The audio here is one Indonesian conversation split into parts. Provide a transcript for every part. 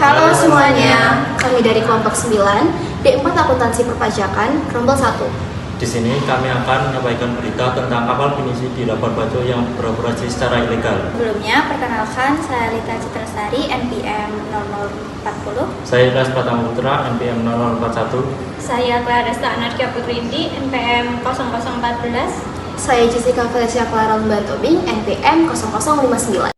Halo semuanya, kami dari kelompok 9, D4 Akuntansi Perpajakan, Rombel 1. Di sini kami akan menyampaikan berita tentang kapal pinisi di Labuan Bajo yang beroperasi secara ilegal. Sebelumnya, perkenalkan, saya Lita Citralestari, NPM 0040. Saya Ilyas Pratama Putra, NPM 0041. Saya Claresta Anarkia Putrindi, NPM 0014. Saya Jessica Felicia Clara Lemban Tobing, NPM 0059.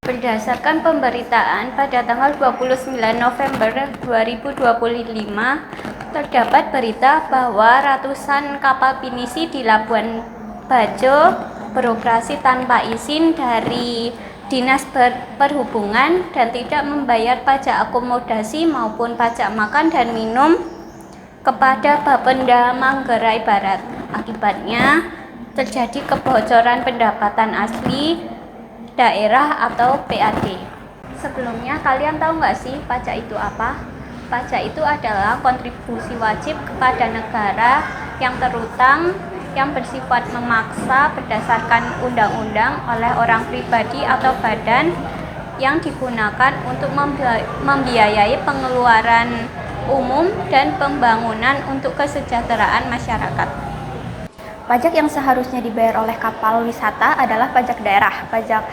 Berdasarkan pemberitaan pada tanggal 29 November 2025, terdapat berita bahwa ratusan kapal pinisi di Labuan Bajo beroperasi tanpa izin dari Dinas Perhubungan dan tidak membayar pajak akomodasi maupun pajak makan dan minum kepada Bapenda Manggarai Barat. Akibatnya terjadi kebocoran pendapatan asli daerah atau PAD. Sebelumnya kalian tahu nggak sih pajak itu apa? Pajak itu adalah kontribusi wajib kepada negara yang terutang yang bersifat memaksa berdasarkan undang-undang oleh orang pribadi atau badan yang digunakan untuk membiayai pengeluaran umum dan pembangunan untuk kesejahteraan masyarakat. Pajak yang seharusnya dibayar oleh kapal wisata adalah pajak daerah. Pajak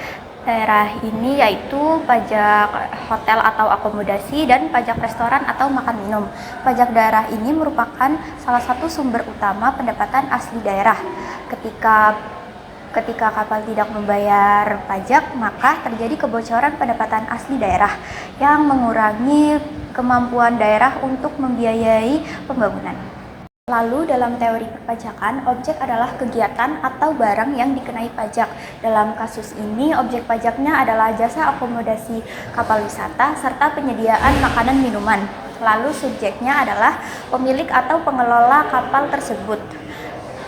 daerah ini yaitu pajak hotel atau akomodasi dan pajak restoran atau makan minum. Pajak daerah ini merupakan salah satu sumber utama pendapatan asli daerah. Ketika kapal tidak membayar pajak, maka terjadi kebocoran pendapatan asli daerah yang mengurangi kemampuan daerah untuk membiayai pembangunan. Lalu dalam teori perpajakan, objek adalah kegiatan atau barang yang dikenai pajak. Dalam kasus ini, objek pajaknya adalah jasa akomodasi kapal wisata serta penyediaan makanan minuman. Lalu subjeknya adalah pemilik atau pengelola kapal tersebut.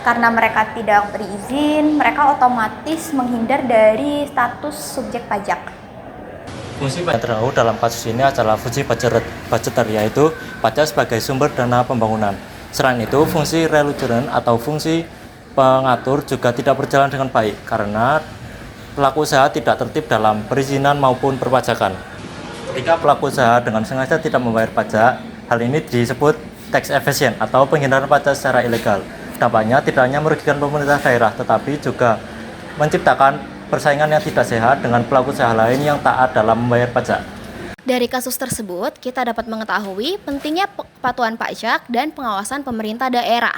Karena mereka tidak berizin, mereka otomatis menghindar dari status subjek pajak. Fungsi pajak terdahulu dalam kasus ini adalah fungsi budgeter, yaitu pajak sebagai sumber dana pembangunan. Selain itu, fungsi reluteren atau fungsi pengatur juga tidak berjalan dengan baik karena pelaku usaha tidak tertib dalam perizinan maupun perpajakan. Ketika pelaku usaha dengan sengaja tidak membayar pajak, hal ini disebut tax evasion atau penghindaran pajak secara ilegal. Dampaknya tidak hanya merugikan pemerintah daerah, tetapi juga menciptakan persaingan yang tidak sehat dengan pelaku usaha lain yang taat dalam membayar pajak. Dari kasus tersebut, kita dapat mengetahui pentingnya kepatuhan pajak dan pengawasan pemerintah daerah.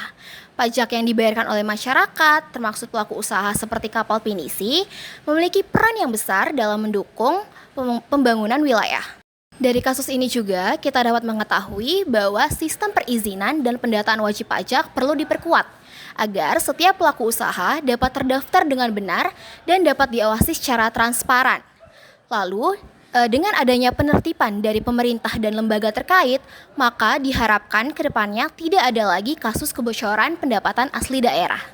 Pajak yang dibayarkan oleh masyarakat, termasuk pelaku usaha seperti kapal pinisi, memiliki peran yang besar dalam mendukung pembangunan wilayah. Dari kasus ini juga, kita dapat mengetahui bahwa sistem perizinan dan pendataan wajib pajak perlu diperkuat, agar setiap pelaku usaha dapat terdaftar dengan benar dan dapat diawasi secara transparan. Lalu, dengan adanya penertiban dari pemerintah dan lembaga terkait, maka diharapkan ke depannya tidak ada lagi kasus kebocoran pendapatan asli daerah.